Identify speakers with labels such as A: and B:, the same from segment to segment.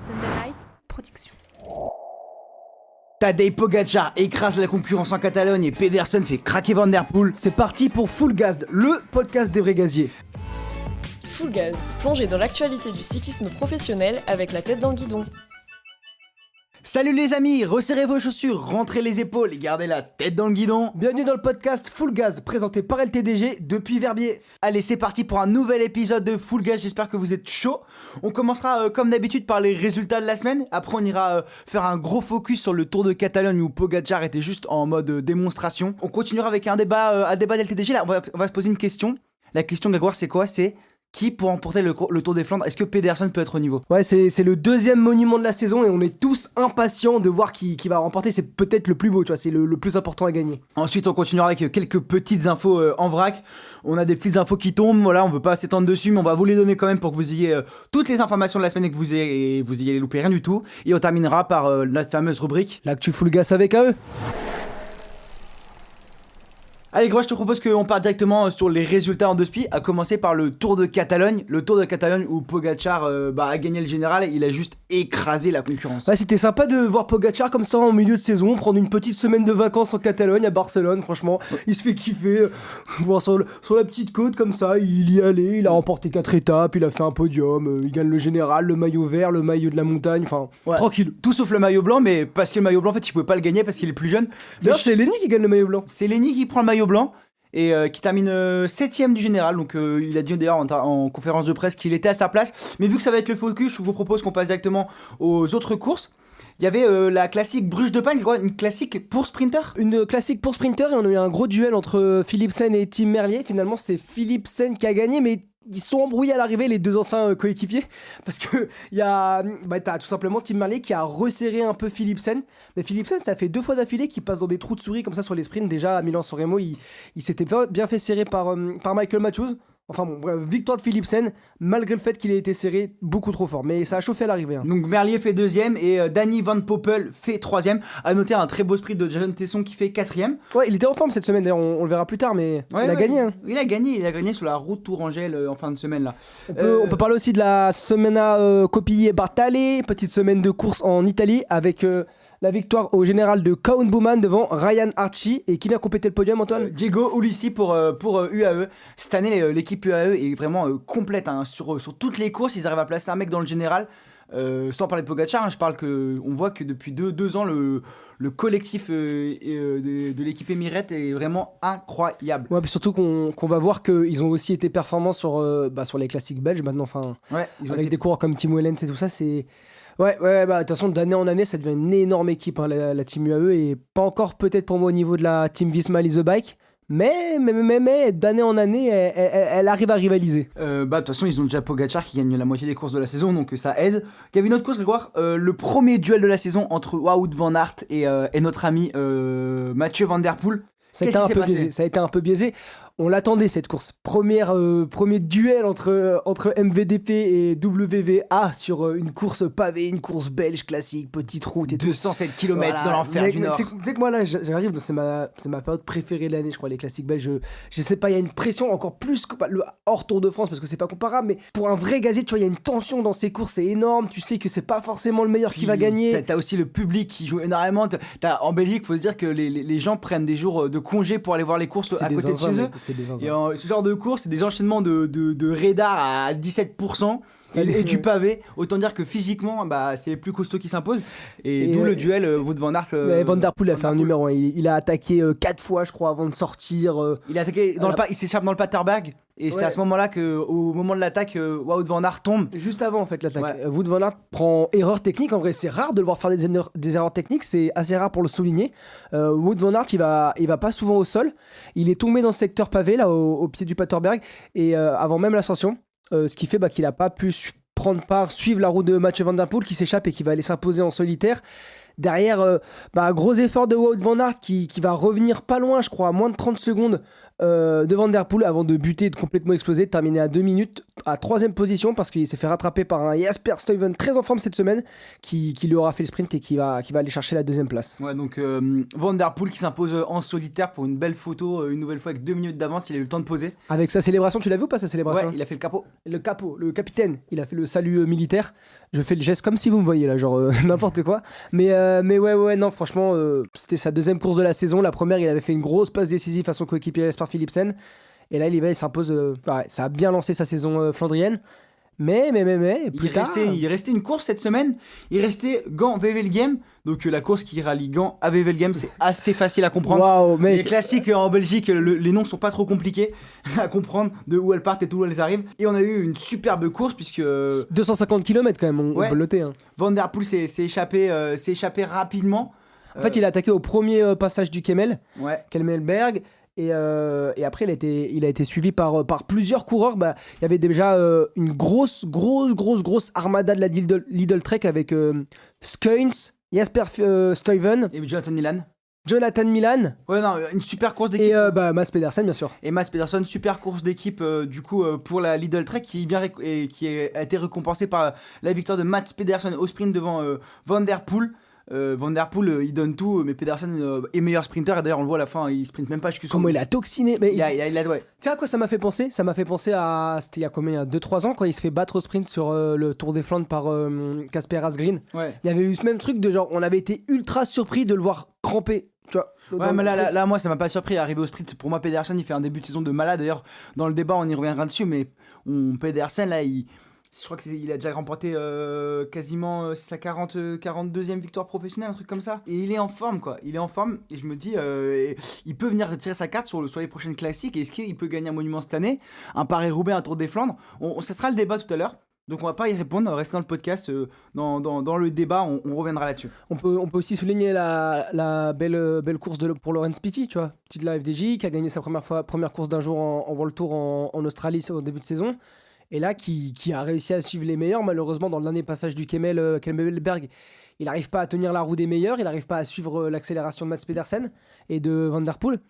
A: Sunday Night Production.
B: Tadej Pogačar écrase la concurrence en Catalogne et Pedersen fait craquer Van Der Poel.
C: C'est parti pour Full Gaz, le podcast des vrais gaziers.
D: Full Gaz, plongé dans l'actualité du cyclisme professionnel avec la tête dans le guidon.
B: Salut les amis, resserrez vos chaussures, rentrez les épaules et gardez la tête dans le guidon.
C: Bienvenue dans le podcast Full Gaz, présenté par LTDG depuis Verbier.
B: Allez, c'est parti pour un nouvel épisode de Full Gaz, j'espère que vous êtes chaud. On commencera comme d'habitude par les résultats de la semaine. Après on ira faire un gros focus sur le Tour de Catalogne où Pogačar était juste en mode démonstration. On continuera avec un débat d'LTDG. Là on va se poser une question. La question Grégoire, c'est quoi? C'est qui pour remporter le Tour des Flandres? Est-ce que Pedersen peut être au niveau?
C: Ouais, c'est le deuxième monument de la saison et on est tous impatients de voir qui va remporter. C'est peut-être le plus beau, tu vois, c'est le plus important à gagner.
B: Ensuite, on continuera avec quelques petites infos en vrac. On a des petites infos qui tombent, voilà, on veut pas s'étendre dessus, mais on va vous les donner quand même pour que vous ayez toutes les informations de la semaine et que vous ayez loupé rien du tout. Et on terminera par la fameuse rubrique.
C: L'actu Full Gaz avec eux.
B: Allez gros, je te propose qu'on parte directement sur les résultats en deux spies, à commencer par le Tour de Catalogne. Le Tour de Catalogne où Pogačar a gagné le général, il a juste écrasé la concurrence.
C: Ouais, c'était sympa de voir Pogačar comme ça en milieu de saison, prendre une petite semaine de vacances en Catalogne, à Barcelone, franchement, il se fait kiffer, voir sur la petite côte comme ça, il y allait, il a remporté 4 étapes, il a fait un podium, il gagne le général, le maillot vert, le maillot de la montagne, enfin, ouais. Tranquille.
B: Tout sauf le maillot blanc, mais parce que le maillot blanc, en fait, il pouvait pas le gagner parce qu'il est plus jeune.
C: D'ailleurs, c'est Lenny qui gagne le maillot blanc.
B: C'est Lenny qui prend le maillot blanc et qui termine 7ème du général. Donc il a dit d'ailleurs en conférence de presse qu'il était à sa place. Mais vu que ça va être le focus, je vous propose qu'on passe directement aux autres courses. Il y avait la classique Bruges de Pagne, une classique pour sprinter.
C: Une classique pour sprinter et on a eu un gros duel entre Philipsen et Tim Merlier. Finalement, c'est Philipsen qui a gagné, mais ils sont embrouillés à l'arrivée, les deux anciens coéquipiers, parce que t'as tout simplement Tim Merlier qui a resserré un peu Philipsen, mais Philipsen, ça fait 2 fois d'affilée qu'il passe dans des trous de souris comme ça sur les sprints. Déjà à Milan-San Remo, il s'était bien fait serrer par Michael Matthews. Enfin bon, bref, victoire de Philipsen, malgré le fait qu'il ait été serré beaucoup trop fort. Mais ça a chauffé à l'arrivée. Hein.
B: Donc Merlier fait 2ème et Danny Van Poppel fait 3ème. A noter un très beau sprint de Jason Tesson qui fait 4ème.
C: Ouais, il était en forme cette semaine, d'ailleurs, on le verra plus tard, mais il a gagné. Hein.
B: Il a gagné sur la route Tourangelle en fin de semaine là.
C: On peut parler aussi de la Semana Coppi-Bartali, petite semaine de course en Italie avec... la victoire au général de Koen Bouman devant Ryan Archie. Et qui vient compléter le podium, Antoine?
B: Diego Ulissi pour UAE. Cette année, l'équipe UAE est vraiment complète. Hein. Sur toutes les courses, ils arrivent à placer un mec dans le général. Sans parler de Pogačar, hein, on voit que depuis 2 ans, le collectif de l'équipe Émirette est vraiment incroyable.
C: Ouais, puis surtout qu'on va voir qu'ils ont aussi été performants sur les classiques belges maintenant. Ouais, avec des coureurs comme Tim Wellens et tout ça, c'est... Ouais, de toute façon, d'année en année, ça devient une énorme équipe, hein, la team UAE, et pas encore peut-être pour moi au niveau de la team Visma Lease the Bike, mais d'année en année, elle arrive à rivaliser.
B: De toute façon, ils ont déjà Pogačar qui gagne la moitié des courses de la saison, donc ça aide. Il y avait une autre course, Grégoire, le premier duel de la saison entre Wout van Aert et notre ami Mathieu Van Der Poel.
C: Ça a été un peu biaisé. On l'attendait cette course. Premier duel entre MVDP et WVA sur une course pavée, une course belge classique, petite route et
B: 207 km
C: voilà.
B: dans l'enfer du Nord.
C: Tu sais que moi là, j'arrive, c'est ma période préférée de l'année, je crois, les classiques belges. Je sais pas, il y a une pression encore plus que le hors Tour de France parce que c'est pas comparable, mais pour un vrai gazier, tu vois, il y a une tension dans ces courses, c'est énorme. Tu sais que c'est pas forcément le meilleur qui va gagner.
B: T'as aussi le public qui joue énormément. En Belgique, faut se dire que les gens prennent des jours de congé pour aller voir les courses à côté de chez eux. Et ce genre de course, c'est des enchaînements de radar à 17% et du pavé. Autant dire que physiquement, c'est les plus costauds qui s'imposent. Et d'où le duel Wout van Aert.
C: Van Der Poel a fait un numéro 1. Il a attaqué 4 fois, je crois, avant de sortir.
B: Il a attaqué il s'échappe dans le Paterberg. Et c'est à ce moment-là qu'au moment de l'attaque, Wout van Aert tombe.
C: Juste avant, en fait, l'attaque. Ouais. Wout van Aert prend erreur technique. En vrai, c'est rare de le voir faire des erreurs techniques. C'est assez rare pour le souligner. Wout van Aert, il va pas souvent au sol. Il est tombé dans ce secteur pavé, là, au pied du Paterberg. Et avant même l'ascension, ce qui fait qu'il a pas pu suivre la route de Mathieu Van Der Poel qui s'échappe et qui va aller s'imposer en solitaire. Derrière, gros effort de Wout van Aert qui va revenir pas loin, je crois, à moins de 30 secondes de Van Der Poel avant de buter et de complètement exploser, de terminer à 2 minutes, à 3ème position parce qu'il s'est fait rattraper par un Jasper Stuyven très en forme cette semaine qui lui aura fait le sprint et qui va aller chercher la 2ème place.
B: Ouais, donc Van Der Poel qui s'impose en solitaire pour une belle photo, une nouvelle fois avec 2 minutes d'avance, il a eu le temps de poser.
C: Avec sa célébration, tu l'as vu ou pas sa célébration?
B: Ouais, il a fait le capot.
C: Le capitaine, il a fait le salut militaire. Je fais le geste comme si vous me voyez là, genre n'importe quoi. Mais ouais, non, franchement, c'était sa 2ème course de la saison. La première, il avait fait une grosse passe décisive à son coéquipier Jasper Philipsen. Et là, il s'impose. Ça a bien lancé sa saison flandrienne. Mais plus tard,
B: Il restait une course cette semaine. Il restait Gand-Wevelgem. Donc la course qui rallie Gand à Wevelgem, c'est assez facile à comprendre.
C: waouh,
B: Les
C: mec.
B: classiques en Belgique, les noms sont pas trop compliqués à comprendre de où elles partent et d'où elles arrivent. Et on a eu une superbe course puisque
C: 250 km quand même, on peut le noter. Hein.
B: Van Der Poel s'est échappé rapidement.
C: En fait, il a attaqué au premier passage du Kemmel,
B: Ouais.
C: Kemmelberg. Et après, il a été suivi par plusieurs coureurs. Il y avait déjà une grosse armada de la Lidl Trek avec Skuins, Jasper Stuyven,
B: Et
C: Jonathan Milan
B: Ouais, non, une super course d'équipe.
C: et Mads Pedersen, bien sûr.
B: Et Mads Pedersen, super course d'équipe pour la Lidl Trek qui a été récompensée par la victoire de Mads Pedersen au sprint devant Van Der Poel. Van Der Poel, il donne tout, mais Pedersen est meilleur sprinter. Et d'ailleurs, on le voit à la fin, il sprinte même pas jusqu'au
C: Comment il a toxiné. Mais
B: il a ouais.
C: tu sais à quoi ça m'a fait penser? Ça m'a fait penser à. C'était il y a combien? 2-3 ans, quand il se fait battre au sprint sur le Tour des Flandres par Casper Asgreen.
B: Ouais.
C: Il y avait eu ce même truc de genre, on avait été ultra surpris de le voir cramper. Tu vois,
B: Ouais, mais là, moi, ça m'a pas surpris. Arrivé au sprint, pour moi, Pedersen, il fait un début de saison de malade. D'ailleurs, dans le débat, on y reviendra dessus, mais Pedersen, là, je crois qu'il a déjà remporté quasiment sa 42e victoire professionnelle, un truc comme ça. Et il est en forme, quoi. Il est en forme. Et je me dis, il peut venir retirer sa carte sur les prochaines classiques. Est-ce qu'il peut gagner un monument cette année? Un Paris-Roubaix, un Tour des Flandres? Ça sera le débat tout à l'heure. Donc on va pas y répondre, restez dans le podcast, dans le débat, on reviendra là-dessus.
C: On peut aussi souligner la belle course pour Laurens Pitty, tu vois, petit de la FDJ, qui a gagné sa première course d'un jour en World Tour en Australie au début de saison. Et là, qui a réussi à suivre les meilleurs. Malheureusement, dans le dernier passage du Kemmelberg, il n'arrive pas à tenir la roue des meilleurs, il n'arrive pas à suivre l'accélération de Mads Pedersen et de Van Der Poel.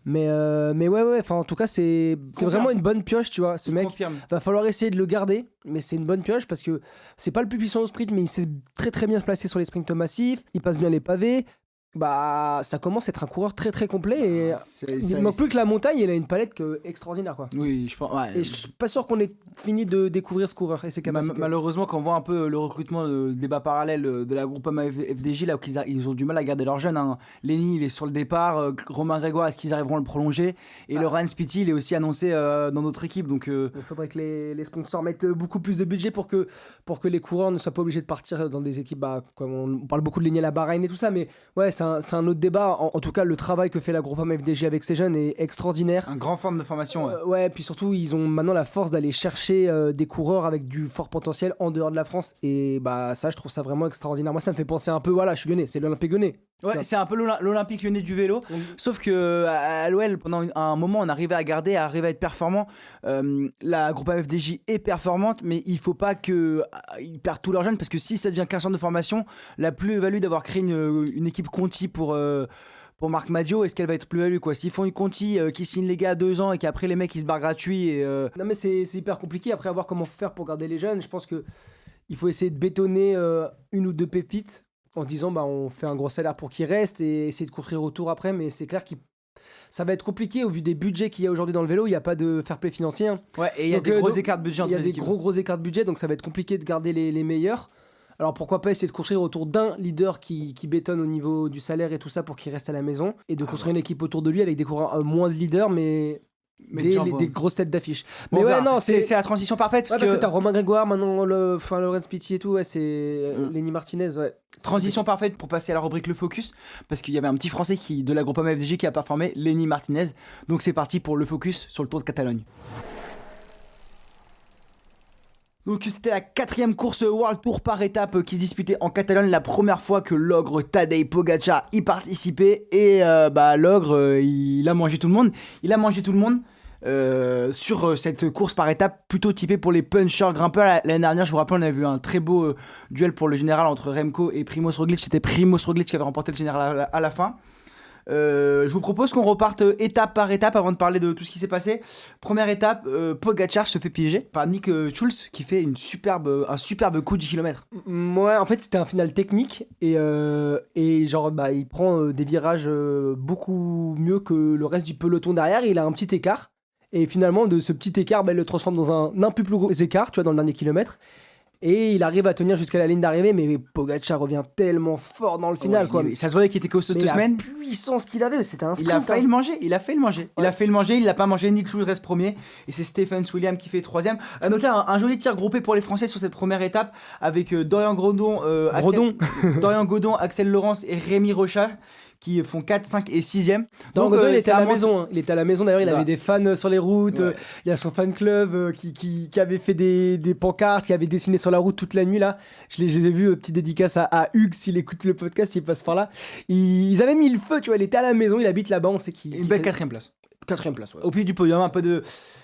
C: Mais ouais, enfin en tout cas c'est vraiment une bonne pioche, tu vois, ce mec.
B: Confirme.
C: Va falloir essayer de le garder, mais c'est une bonne pioche parce que c'est pas le plus puissant au sprint, mais il sait très très bien se placer sur les sprints massifs, il passe bien les pavés. Ça commence à être un coureur très très complet et il manque plus que la montagne. Il a une palette extraordinaire, quoi.
B: Oui, je pense. Ouais.
C: Et je suis pas sûr qu'on ait fini de découvrir ce coureur et ses capacités.
B: Malheureusement, quand on voit un peu le recrutement, le débat parallèle de la Groupama FDJ, là où ils ont du mal à garder leurs jeunes. Hein. Lenny, il est sur le départ. Romain Grégoire, est-ce qu'ils arriveront à le prolonger? Et Laurens Pitty, il est aussi annoncé dans notre équipe. Donc,
C: il faudrait que les sponsors mettent beaucoup plus de budget pour que les coureurs ne soient pas obligés de partir dans des équipes. Comme on parle beaucoup de Lenny à la Bahreïn et tout ça, mais ouais, c'est un autre débat. En tout cas, le travail que fait la Groupama FDJ avec ces jeunes est extraordinaire.
B: Un grand forme de formation.
C: Ouais, puis surtout, ils ont maintenant la force d'aller chercher des coureurs avec du fort potentiel en dehors de la France. Et ça, je trouve ça vraiment extraordinaire. Moi, ça me fait penser un peu, voilà, je suis lyonnais, c'est l'Olympique lyonnais.
B: Ouais, c'est un peu l'Olympique lyonnais du vélo. Sauf que à l'OL, pendant un moment, on arrivait à à être performant. La Groupama FDJ est performante, mais il faut pas qu'ils perdent tous leurs jeunes, parce que si ça devient 15 centres de formation, la plus-value d'avoir créé une équipe Conti pour Marc Maggio, est-ce qu'elle va être plus-value, quoi? S'ils font une Conti qui signe les gars à 2 ans et qu'après les mecs ils se barrent gratuits
C: Non, mais c'est hyper compliqué. Après, à voir comment faire pour garder les jeunes. Je pense que il faut essayer de bétonner une ou deux pépites en se disant on fait un gros salaire pour qu'ils restent et essayer de construire autour après. Mais c'est clair que ça va être compliqué au vu des budgets qu'il y a aujourd'hui dans le vélo. Il n'y a pas de fair play financier. Hein.
B: Ouais, et il y a des gros écarts de budget entre les équipes.
C: Il y a des gros écarts de budget, donc ça va être compliqué de garder les meilleurs. Alors pourquoi pas essayer de construire autour d'un leader qui bétonne au niveau du salaire et tout ça pour qu'il reste à la maison, et de construire une équipe autour de lui avec des coureurs moins de leaders mais des grosses têtes d'affiche. Mais
B: ouais,
C: non,
B: c'est la transition parfaite
C: parce que t'as Romain Grégoire, maintenant Laurens Pitty et tout, ouais, c'est Lenny Martinez, ouais.
B: Transition parfaite pour passer à la rubrique Le Focus, parce qu'il y avait un petit français de la Groupama FDJ qui a performé, Lenny Martinez. Donc c'est parti pour le focus sur le Tour de Catalogne. Donc c'était la 4e course World Tour par étape qui se disputait en Catalogne, la première fois que l'ogre Tadej Pogačar y participait, et l'ogre il a mangé tout le monde. sur cette course par étapes plutôt typée pour les punchers grimpeurs. L'année dernière, je vous rappelle, on avait vu un très beau duel pour le général entre Remco et Primož Roglič. C'était Primož Roglič qui avait remporté le général à la fin. Je vous propose qu'on reparte étape par étape avant de parler de tout ce qui s'est passé. Première étape, Pogačar se fait piéger par Nick Schulz qui fait un superbe coup du kilomètre.
C: Ouais, en fait, c'était un final technique et genre, il prend des virages beaucoup mieux que le reste du peloton derrière. Il a un petit écart et finalement, de ce petit écart, il le transforme dans un peu plus gros écart, tu vois, dans le dernier kilomètre. Et il arrive à tenir jusqu'à la ligne d'arrivée, mais Pogačar revient tellement fort dans le final, quoi.
B: Ça se voyait qu'il était costaud cette semaine.
C: La puissance qu'il avait, c'était un sprint.
B: Il a failli le manger. Il a fait le manger, il l'a pas mangé. Nick Schulz reste premier. Et c'est Stephens Williams qui fait troisième. À noter un joli tir groupé pour les Français sur cette première étape avec Dorian Godon, Axel Laurence et Rémi Rochat qui font 4, 5 et 6e.
C: Donc Godon, il était à la maison. Hein. Il était à la maison, d'ailleurs, il avait des fans sur les routes. Ouais. Il y a son fan club qui avait fait des pancartes, qui avait dessiné sur la route toute la nuit, là. Je les ai vus, petite dédicace à Hugues, s'il écoute le podcast, s'il passe par là. Ils avaient mis le feu, tu vois, il était à la maison, il habite là-bas, on sait qu'il...
B: Une belle 4e place.
C: 4e place, ouais.
B: Au pied du podium, un peu de...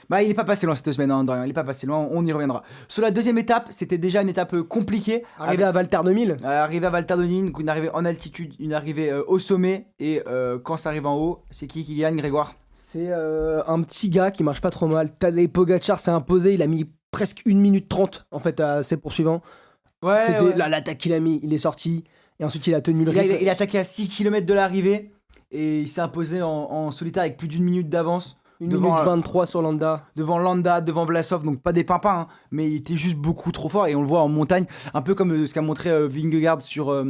B: il est pas passé loin cette semaine, hein, Dorian, il est pas passé loin, on y reviendra. Sur la deuxième étape, c'était déjà une étape compliquée.
C: Arrivé à Valter 2000.
B: Arrivé à Valter 2000, une arrivée en altitude, une arrivée au sommet, et quand ça arrive en haut, c'est qui gagne, Grégoire ?
C: C'est un petit gars qui marche pas trop mal. Tadej Pogačar s'est imposé, il a mis presque 1 minute 30 en fait à ses poursuivants. C'était l'attaque qu'il a mis, il est sorti, et ensuite il a tenu le rythme.
B: Il a attaqué à 6 km de l'arrivée. Et il s'est imposé en solitaire avec plus d'1 minute d'avance.
C: 1 minute 23 sur Landa.
B: Devant Landa, devant Vlasov, donc pas des pimpins, hein, mais il était juste beaucoup trop fort et on le voit en montagne, un peu comme ce qu'a montré Vingegaard sur au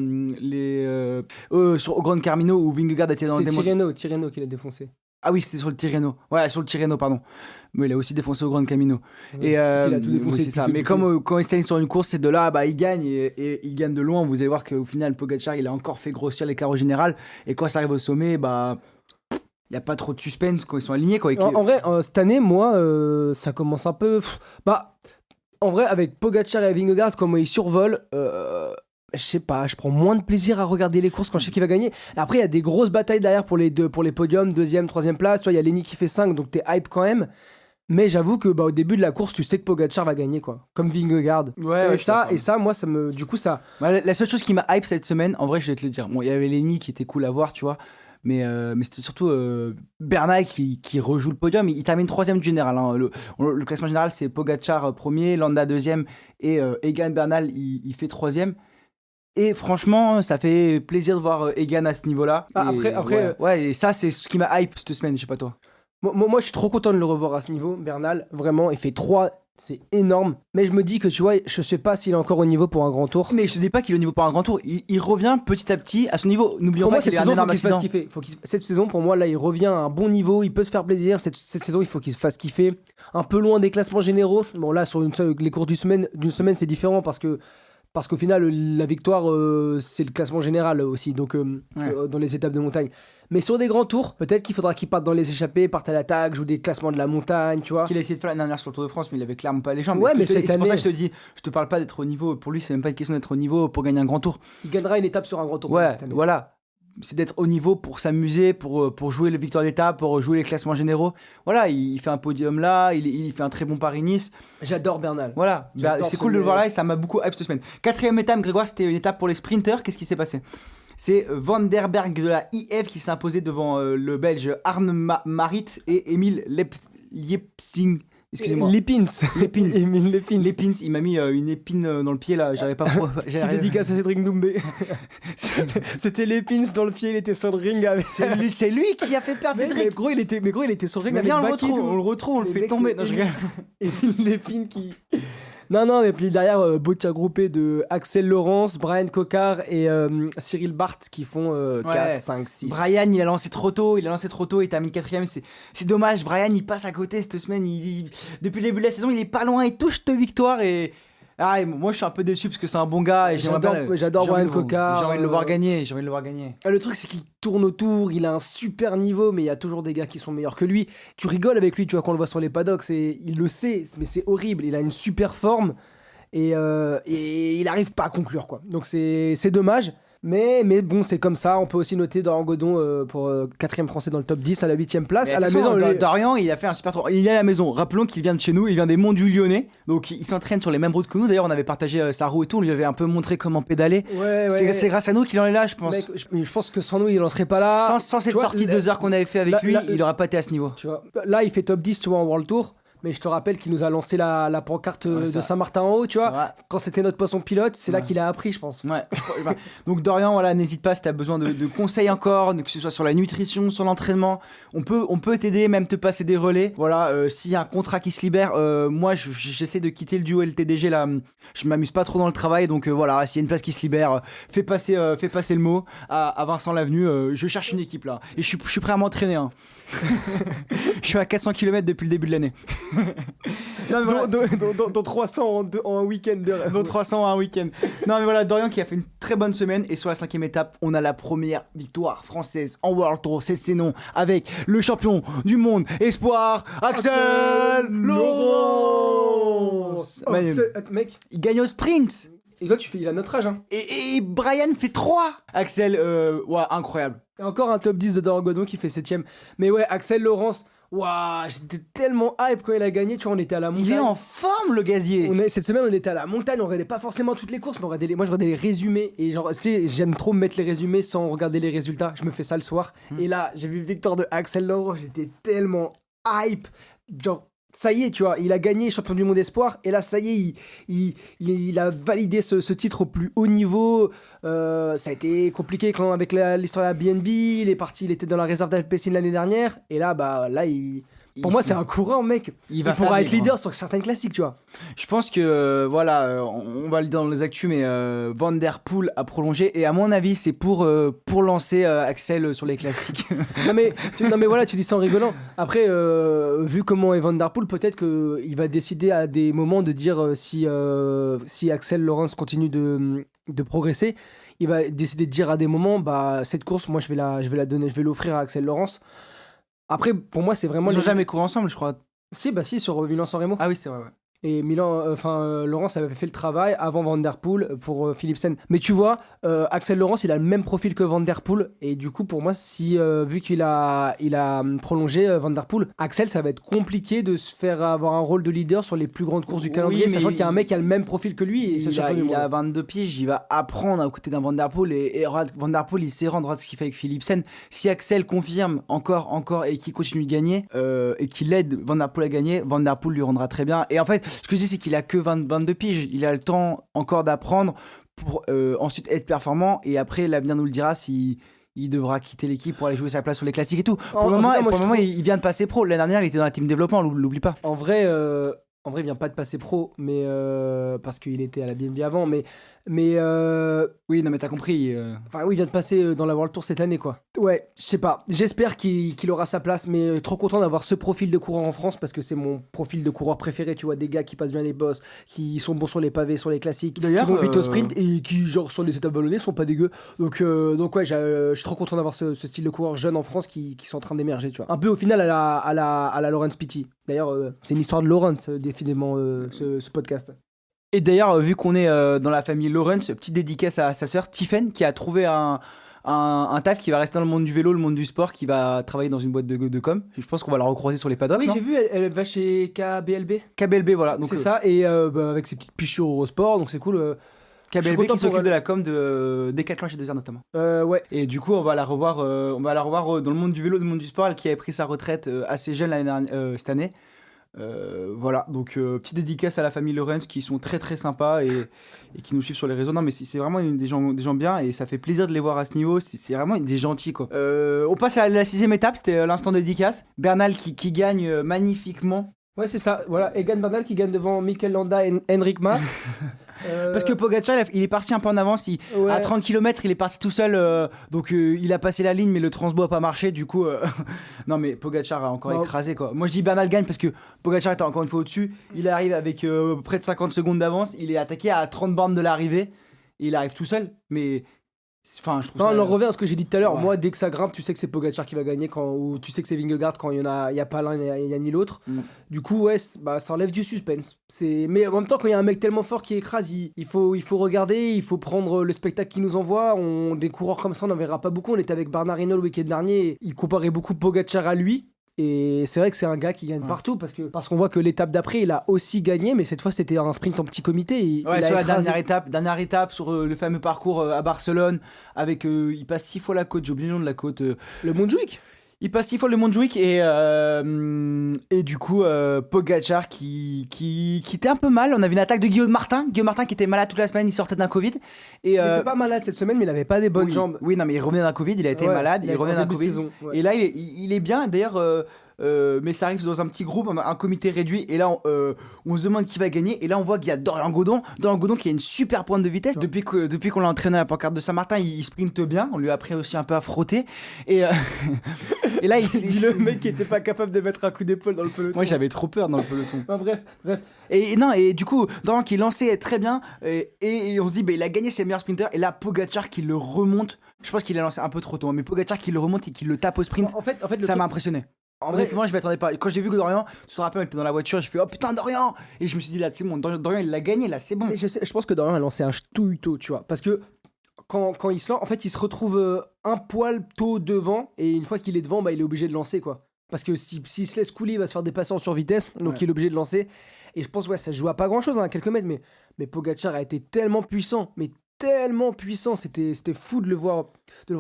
B: Grand Carmino où Vingegaard était dans le
C: C'était Tirreno qui l'a défoncé.
B: Ah oui, c'était sur le Tirreno. Ouais, sur le Tirreno, pardon. Mais il a aussi défoncé au Grand Camino.
C: Ouais, et il a tout défoncé.
B: Oui, c'est ça. Mais comme quand il saigne sur une course, c'est de là, il gagne et il gagne de loin. Vous allez voir qu'au final, Pogačar, il a encore fait grossir l'écart au général. Et quand ça arrive au sommet, il n'y a pas trop de suspense quand ils sont alignés. Quoi.
C: En vrai, cette année, moi, ça commence un peu... en vrai, avec Pogačar et Vingegaard, comment ils survolent... je sais pas, je prends moins de plaisir à regarder les courses quand je sais qu'il va gagner. Après, il y a des grosses batailles derrière pour les podiums, 2e, 3e place. Tu vois, il y a Lenny qui fait 5, donc t'es hype quand même. Mais j'avoue que au début de la course, tu sais que Pogačar va gagner, quoi. Comme Vingegaard. Et ça, moi, ça me... Du coup, ça...
B: La seule chose qui m'a hype cette semaine, en vrai, je vais te le dire. Bon, il y avait Lenny qui était cool à voir, tu vois. Mais c'était surtout Bernal qui rejoue le podium. Il termine 3e du général. Hein. Le classement général, c'est Pogačar 1er, Landa 2e et Egan Bernal, il fait 3e. Et franchement, ça fait plaisir de voir Egan à ce niveau-là. Et ça, c'est ce qui m'a hype cette semaine, je sais pas toi.
C: Moi, je suis trop content de le revoir à ce niveau. Bernal, vraiment, il fait 3, c'est énorme. Mais je me dis que, tu vois, je sais pas s'il est encore au niveau pour un grand tour.
B: Mais je te dis pas qu'il est au niveau pour un grand tour. Il revient petit à petit à son niveau. N'oublions pas qu'il est un énorme accident.
C: Cette saison, pour moi, là, il revient à un bon niveau. Il peut se faire plaisir. Cette saison, il faut qu'il se fasse kiffer. Un peu loin des classements généraux. Bon, là, sur les courses d'une semaine, c'est différent parce qu'au final, la victoire, c'est le classement général aussi, donc dans les étapes de montagne. Mais sur des grands tours, peut-être qu'il faudra qu'il parte dans les échappées, parte à l'attaque, joue des classements de la montagne, tu vois.
B: Ce qu'il a essayé de faire l'année dernière sur le Tour de France, mais il avait clairement pas les jambes.
C: Ouais, mais
B: c'est pour ça que je te dis, je te parle pas d'être au niveau. Pour lui, c'est même pas une question d'être au niveau pour gagner un grand tour.
C: Il gagnera une étape sur un grand tour.
B: Ouais, voilà. C'est d'être au niveau pour s'amuser, pour jouer les victoires d'étape, pour jouer les classements généraux. Voilà, il fait un podium là, il fait un très bon Paris-Nice.
C: J'adore Bernal.
B: Voilà, c'est cool de le voir là et ça m'a beaucoup hype cette semaine. 4e étape, Grégoire, c'était une étape pour les sprinters. Qu'est-ce qui s'est passé ? C'est Van der Berg de la IF qui s'est imposé devant le Belge Arne Marit et Emile Liepsing. Excusez-moi.
C: Lépins,
B: il m'a mis une épine dans le pied là, j'avais pas
C: Qui dédicace à Cédric Doumbé. C'était Lépins dans le pied, il était sur le ring avec...
B: C'est lui qui a fait perdre Cédric.
C: Mais gros, il était sur le ring avec Baki.
B: On le retrouve, on le fait tomber. Non, je rigole.
C: Et Lépine qui... Non, mais puis derrière, beau tir groupé de Axel Laurence, Brian Cocard et Cyril Barth qui font 4, 5, 6.
B: Brian, il a lancé trop tôt, il termine 4ème. C'est dommage, Brian, il passe à côté cette semaine. Depuis le début de la saison, il est pas loin, il touche deux victoires et moi je suis un peu déçu parce que c'est un bon gars et
C: j'adore Brian Cocard.
B: J'ai envie de le voir gagner,
C: Le truc c'est qu'il tourne autour, il a un super niveau mais il y a toujours des gars qui sont meilleurs que lui. Tu rigoles avec lui, tu vois, quand on le voit sur les paddocks, il le sait, mais c'est horrible, il a une super forme et il arrive pas à conclure quoi. Donc c'est dommage. Mais bon, c'est comme ça. On peut aussi noter Dorian Godon pour 4e français dans le top 10 à la 8e place.
B: Mais
C: À la
B: attention,
C: maison,
B: Dorian, il a fait un super tour. Il est à la maison. Rappelons qu'il vient de chez nous, il vient des Monts du Lyonnais. Donc il s'entraîne sur les mêmes routes que nous. D'ailleurs, on avait partagé sa roue et tout. On lui avait un peu montré comment pédaler. C'est grâce à nous qu'il en est là, je pense.
C: Mec, je pense que sans nous, il en serait pas là.
B: Sans cette
C: Tu vois,
B: sortie 2 heures qu'on avait fait avec lui, il aurait pas été à ce niveau.
C: Tu vois, là, il fait top 10, tu vois, en World Tour. Mais je te rappelle qu'il nous a lancé la pancarte de Saint-Martin en haut, tu vois. Quand c'était notre poisson pilote, c'est là qu'il a appris, je pense.
B: Ouais. Donc Dorian, voilà, n'hésite pas si t'as besoin de conseils encore, que ce soit sur la nutrition, sur l'entraînement. On peut t'aider, même te passer des relais. Voilà, s'il y a un contrat qui se libère, moi j'essaie de quitter le duo LTDG là. Je m'amuse pas trop dans le travail, donc voilà, s'il y a une place qui se libère, fais passer le mot à Vincent Lavenu. Je cherche une équipe là, et je suis prêt à m'entraîner. Hein. Je suis à 400 km depuis le début de l'année.
C: Non, voilà. Dans 300 en un week-end.
B: Dans 300 en un week-end. Non mais voilà, Dorian qui a fait une très bonne semaine. Et sur la 5e étape, on a la première victoire française en World Tour, c'est ses noms, avec le champion du monde espoir, Axel Laurence.
C: Mec,
B: Il gagne au sprint.
C: et toi, il a notre âge. Hein.
B: Et Brian fait 3. Axel, ouais, incroyable.
C: Et encore un top 10 de Dorian Godon qui fait 7ème. Mais ouais, Axel Laurence, waouh, j'étais tellement hype quand il a gagné. Tu vois, on était à la montagne.
B: Il est en forme, le gazier.
C: Cette semaine, on était à la montagne. On regardait pas forcément toutes les courses, mais moi, je regardais les résumés. Et genre, tu sais, j'aime trop me mettre les résumés sans regarder les résultats. Je me fais ça le soir. Et là, j'ai vu victoire de Axel Laurence. J'étais tellement hype. Genre, ça y est, tu vois, il a gagné champion du monde espoir. Et là, ça y est, il a validé ce titre au plus haut niveau. Ça a été compliqué avec l'histoire de la BNB. Il est parti, il était dans la réserve d'Alpecin l'année dernière. Et là, pour moi, c'est un courant, mec. Il pourra être leader sur certaines classiques, tu vois.
B: Je pense que, voilà, on va le dire dans les actus, mais Van Der Poel a prolongé. Et à mon avis, c'est pour lancer Axel sur les classiques.
C: non, mais voilà, tu dis ça en rigolant. Après, vu comment est Van Der Poel, peut-être qu'il va décider à des moments de dire si Axel Laurence continue de progresser. Il va décider de dire à des moments, cette course, moi, je vais la donner, je vais l'offrir à Axel Laurence. Après, pour moi, c'est vraiment...
B: Ils n'ont jamais couru ensemble, je crois.
C: Si, sur Milan-San Remo.
B: Ah oui, c'est vrai, ouais.
C: Et Laurence avait fait le travail avant Van Der Poel pour Philipsen. Mais tu vois, Axel Laurence, il a le même profil que Van Der Poel. Et du coup, pour moi, vu qu'il a prolongé Van Der Poel, Axel, ça va être compliqué de se faire avoir un rôle de leader sur les plus grandes courses du calendrier, sachant qu'il y a un mec qui a le même profil que lui. Et
B: il a 22 piges, il va apprendre à côté d'un Van Der Poel. Et Van Der Poel, il sait rendre ce qu'il fait avec Philipsen. Si Axel confirme encore et qu'il continue de gagner, et qu'il aide Van Der Poel à gagner, Van Der Poel lui rendra très bien. Et en fait, ce que je dis, c'est qu'il a que 22 piges. Il a le temps encore d'apprendre pour ensuite être performant. Et après, l'avenir nous le dira si il devra quitter l'équipe pour aller jouer sa place sur les classiques et tout. Pour le moment, il vient de passer pro. L'année dernière, il était dans la team développement, l'oublie pas.
C: En vrai, il vient pas de passer pro, mais parce qu'il était à la BNB avant. Mais
B: oui, non, mais t'as compris.
C: Enfin, oui, il vient de passer dans la World Tour cette année, quoi. Ouais, je sais pas. J'espère qu'il aura sa place, mais trop content d'avoir ce profil de coureur en France parce que c'est mon profil de coureur préféré. Tu vois, des gars qui passent bien les bosses, qui sont bons sur les pavés, sur les classiques, qui vont vite au sprint et qui, genre, sur les étapes ballonnées, sont pas dégueux. Donc ouais, je suis trop content d'avoir ce style de coureur jeune en France qui sont en train d'émerger, tu vois. Un peu au final à la Laurence Pitty. D'ailleurs, c'est une histoire de Laurence, décidément, ce podcast.
B: Et d'ailleurs, vu qu'on est dans la famille Laurence, petite dédicace à sa sœur Tiffen qui a trouvé un taf qui va rester dans le monde du vélo, le monde du sport, qui va travailler dans une boîte de com. Je pense qu'on va la recroiser sur les paddocks.
C: Oui, j'ai vu, elle va chez KBLB.
B: KBLB, voilà. Donc,
C: c'est ça, et avec ses petites pichures Eurosport, donc c'est cool.
B: KBLB qui s'occupe de la com de Decathlon chez Desert notamment.
C: Ouais.
B: Et du coup, on va la revoir dans le monde du vélo, dans le monde du sport, elle qui avait pris sa retraite assez jeune cette année. Voilà, donc petite dédicace à la famille Laurence qui sont très très sympas et qui nous suivent sur les réseaux. Non mais c'est vraiment des gens bien et ça fait plaisir de les voir à ce niveau. C'est vraiment des gentils quoi. On passe à la 6ème étape, c'était l'instant dédicace. Bernal qui gagne magnifiquement.
C: Ouais, c'est ça, voilà, Egan Bernal qui gagne devant Mikel Landa et Henrik Mas.
B: Parce que Pogacar il est parti un peu en avance, à 30 km il est parti tout seul, donc il a passé la ligne mais le transbo a pas marché du coup non mais Pogacar a encore écrasé quoi. Moi je dis Bernal gagne parce que Pogacar était encore une fois au-dessus, il arrive avec près de 50 secondes d'avance, il est attaqué à 30 bornes de l'arrivée et il arrive tout seul, mais Enfin, je trouve
C: Non,
B: ça.
C: on en revient à ce que j'ai dit tout à l'heure.
B: Ouais.
C: Moi, dès que ça grimpe, tu sais que c'est Pogacar qui va gagner ou tu sais que c'est Vingegaard quand il y a pas l'un, il y a ni l'autre. Du coup, ouais, ça enlève du suspense. Mais en même temps, quand il y a un mec tellement fort qui écrase, il faut regarder, il faut prendre le spectacle qu'il nous envoie. Des coureurs comme ça, on n'en verra pas beaucoup. On était avec Bernard Hinault le week-end dernier. Il comparait beaucoup Pogacar à lui. Et c'est vrai que c'est un gars qui gagne partout parce qu'on voit que l'étape d'après, il a aussi gagné, mais cette fois, c'était un sprint en petit comité.
B: Ouais, sur la dernière étape, sur le fameux parcours à Barcelone, avec il passe 6 fois la côte, j'ai oublié le nom de la côte.
C: Le Montjuic.
B: Il passe 6 fois le Montjuic et du coup Pogacar qui était un peu mal. On avait une attaque de Guillaume Martin qui était malade toute la semaine, il sortait d'un Covid. Et,
C: il était pas malade cette semaine, mais il avait pas des bonnes jambes.
B: Oui, non, mais il revenait d'un Covid, il a été malade, il revenait d'un Covid.
C: Saison, ouais.
B: Et là, il est bien, d'ailleurs. Mais ça arrive dans un petit groupe, un comité réduit, et là on se demande qui va gagner, et là on voit qu'il y a Dorian Godon qui a une super pointe de vitesse. Depuis qu'on l'a entraîné à la pancarte de Saint-Martin, il sprinte bien, on lui a appris aussi un peu à frotter, et là il
C: dit le mec qui était pas capable de mettre un coup d'épaule dans le peloton.
B: Moi j'avais trop peur dans le peloton.
C: Ah, bref.
B: Et du coup, Dorian qui lançait très bien, et on se dit, bah, il a gagné, c'est le meilleur sprinter, et là Pogacar qui le remonte, je pense qu'il a lancé un peu trop tôt, mais Pogacar qui le remonte et qui le tape au sprint,
C: En fait,
B: ça m'a impressionné. Honnêtement, je m'attendais pas. Quand j'ai vu que Dorian, tu te rappelles, on était dans la voiture, je fais oh putain Dorian, et je me suis dit là c'est bon, Dorian il l'a gagné là, c'est bon.
C: Mais je pense que Dorian a lancé un ch'touille tôt, tu vois, parce que quand il se lance, en fait, il se retrouve un poil tôt devant, et une fois qu'il est devant, bah il est obligé de lancer quoi. Parce que s'il se laisse couler, il va se faire dépasser en survitesse, donc il est obligé de lancer. Et je pense ouais, ça joue à pas grand chose, à quelques mètres, mais Pogacar a été tellement puissant, c'était fou de le voir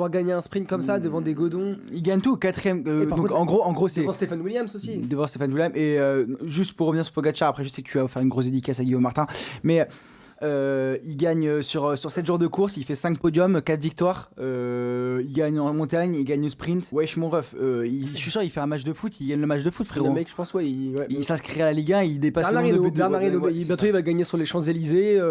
C: gagner un sprint comme ça devant des Godons.
B: Il gagne tout, quatrième. Donc
C: contre,
B: en gros c'est
C: devant Stephen Williams aussi.
B: Devant Stephen Williams, et juste pour revenir sur Pogacar, après je sais que tu vas faire une grosse dédicace à Guillaume Martin, mais il gagne sur 7 jours de course, il fait 5 podiums, 4 victoires, il gagne en montagne, il gagne au sprint. Wesh mon ref, je suis sûr il fait un match de foot, il gagne le match de foot frérot.
C: Le mec, je pense il
B: s'inscrit à la Ligue 1, il dépasse
C: Bernard
B: le nombre de buts.
C: Bernard Hinault, bientôt il va gagner sur les Champs-Élysées.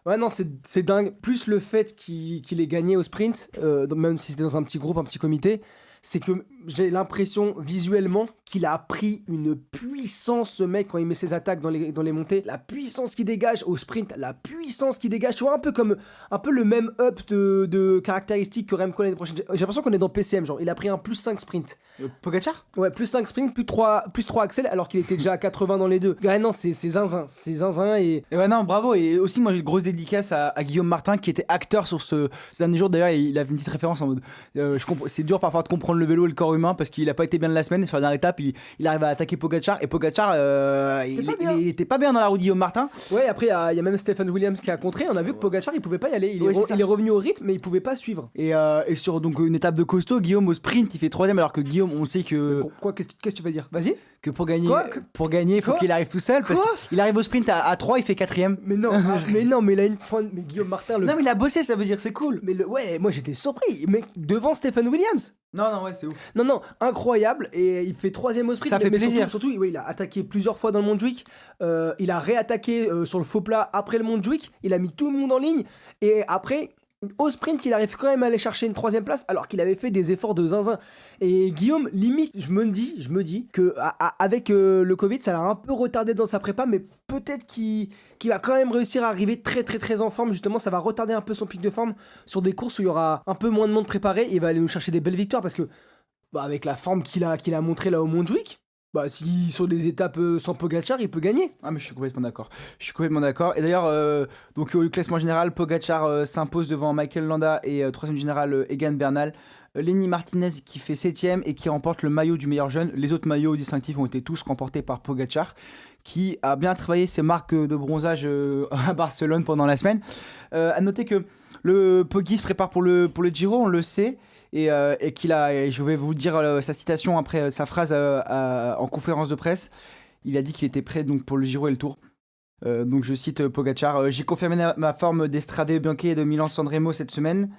C: Ouais, non, c'est dingue. Plus le fait qu'il ait gagné au sprint, même si c'était dans un petit groupe, un petit comité, c'est que j'ai l'impression visuellement qu'il a pris une puissance, ce mec, quand il met ses attaques dans les montées. La puissance qu'il dégage au sprint, la puissance qu'il dégage. Tu vois, un peu le même up de caractéristiques que Remco l'année prochaine. J'ai l'impression qu'on est dans PCM, genre, il a pris un plus 5 sprint.
B: Pogacar ?
C: Ouais, plus 5 sprint, plus 3 accès, alors qu'il était déjà à 80 dans les deux. Ouais, non, c'est zinzin. Et
B: ouais, non, bravo. Et aussi, moi, j'ai une grosse dédicace à Guillaume Martin, qui était acteur sur ce dernier jour. D'ailleurs, il avait une petite référence en mode c'est dur parfois de comprendre le vélo et le corps humain parce qu'il a pas été bien de la semaine. Sur la dernière étape, il arrive à attaquer Pogacar, et Pogacar il était pas bien dans la roue de Guillaume Martin.
C: Ouais, après il y a même Stephen Williams qui a contré. On a vu que Pogacar il pouvait pas y aller, il est revenu au rythme mais il pouvait pas suivre.
B: Et sur donc une étape de costaud, Guillaume au sprint il fait 3ème, alors que Guillaume, on sait que
C: quoi, qu'est-ce que tu vas dire? Vas-y.
B: Que pour gagner il faut qu'il arrive tout seul, parce qu'il arrive au sprint à 3, il fait 4ème.
C: Mais non, mais il a une pointe. Mais Guillaume Martin
B: Non mais il a bossé, ça veut dire c'est cool.
C: Mais ouais, moi j'étais surpris, mais devant Stephen Williams.
B: Non, ouais, c'est ouf.
C: Non, incroyable. Et il fait 3ème au sprint.
B: Ça fait plaisir.
C: Surtout, ouais, il a attaqué plusieurs fois dans le Montjuic. Il a réattaqué sur le faux plat après le Montjuic. Il a mis tout le monde en ligne. Et après, au sprint, il arrive quand même à aller chercher une 3ème place alors qu'il avait fait des efforts de zinzin. Et Guillaume, limite, je me dis que avec le Covid, ça l'a un peu retardé dans sa prépa, mais peut-être qu'il va quand même réussir à arriver très très très en forme. Justement, ça va retarder un peu son pic de forme sur des courses où il y aura un peu moins de monde préparé. Il va aller nous chercher des belles victoires parce que avec la forme qu'il a montré là au Montjuic, si sur des étapes sans Pogacar, il peut gagner.
B: Ah mais je suis complètement d'accord. Et d'ailleurs, donc au classement général, Pogacar s'impose devant Michael Landa, et 3ème général Egan Bernal. Lenny Martinez qui fait 7ème et qui remporte le maillot du meilleur jeune. Les autres maillots distinctifs ont été tous remportés par Pogacar, qui a bien travaillé ses marques de bronzage à Barcelone pendant la semaine. À noter que le Poggi se prépare pour le Giro, on le sait. Et je vais vous dire sa citation après sa phrase en conférence de presse. Il a dit qu'il était prêt donc pour le Giro et le Tour. Donc je cite Pogacar, j'ai confirmé ma forme d'Estrade Bianche et de Milan-San Remo cette semaine.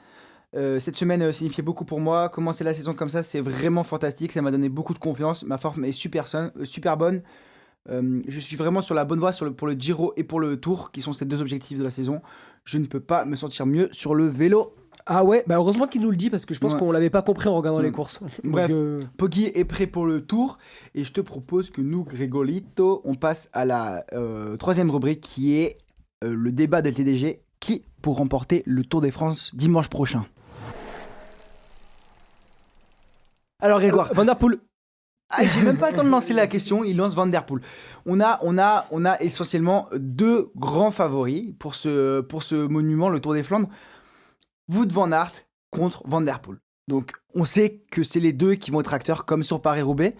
B: Cette semaine signifiait beaucoup pour moi. Commencer la saison comme ça, c'est vraiment fantastique. Ça m'a donné beaucoup de confiance. Ma forme est super bonne. Je suis vraiment sur la bonne voie pour le Giro et pour le Tour, qui sont ces 2 objectifs de la saison. Je ne peux pas me sentir mieux sur le vélo.
C: Ah ouais, heureusement qu'il nous le dit, parce que je pense qu'on l'avait pas compris en regardant les courses.
B: Bref, Poggi est prêt pour le Tour, et je te propose que nous, Grégolito, on passe à la 3ème rubrique, qui est le débat de LTDG. Qui pour remporter le Tour de France dimanche prochain? Alors Grégoire,
C: Van Der Poel.
B: j'ai même pas le temps de lancer la question, il lance Van Der Poel. On a essentiellement deux grands favoris pour ce monument, le Tour des Flandres. Wout van Aert contre Van Der Poel. Donc on sait que c'est les deux qui vont être acteurs comme sur Paris-Roubaix.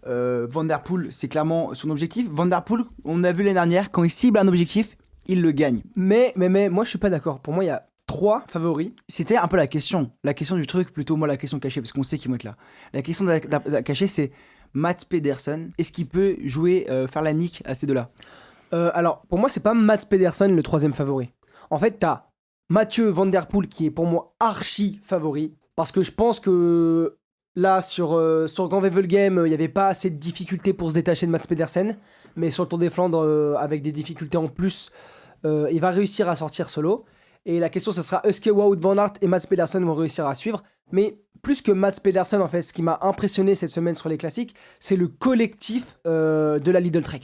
B: Van Der Poel, c'est clairement son objectif. Van Der Poel, on a vu l'année dernière, quand il cible un objectif, il le gagne.
C: Mais moi je suis pas d'accord. Pour moi il y a 3 favoris.
B: C'était un peu la question du truc, plutôt moi la question cachée, parce qu'on sait qu'ils vont être là. La question de la cachée, c'est Mats Pedersen. Est-ce qu'il peut jouer, faire la nique à ces deux-là?
C: Alors pour moi c'est pas Mats Pedersen le 3e favori. En fait t'as Mathieu Van Der Poel qui est pour moi archi favori. Parce que je pense que là, sur Grand Wevelgem, il n'y avait pas assez de difficultés pour se détacher de Mats Pedersen. Mais sur le Tour des Flandres, avec des difficultés en plus, il va réussir à sortir solo. Et la question, ce sera est-ce que Wout van Aert et Mats Pedersen vont réussir à suivre? Mais plus que Mats Pedersen, en fait, ce qui m'a impressionné cette semaine sur les classiques, c'est le collectif de la Lidl Trek.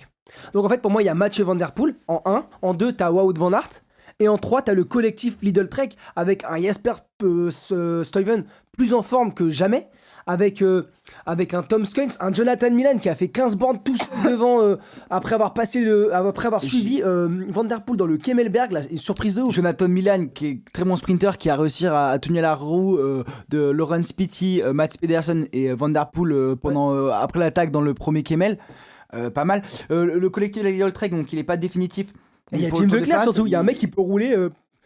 C: Donc en fait, pour moi, il y a Mathieu Van Der Poel en 1. En 2, tu as Wout van Aert. Et en 3, tu as le collectif Lidl Trek avec un Jasper Stuyven plus en forme que jamais, avec un Tom Skuins, un Jonathan Milan qui a fait 15 bornes tout seul devant après avoir suivi Van Der Poel dans le Kemmelberg, là, une surprise de ouf.
B: Jonathan Milan, qui est très bon sprinter, qui a réussi à tenir la roue de Laurens Pitty, Mats Pedersen et Van Der Poel après l'attaque dans le premier Kemmel. Pas mal. Le collectif de la Lidl Trek, donc il n'est pas définitif.
C: Il y a Tim De Clercq surtout, il y a un mec qui peut rouler.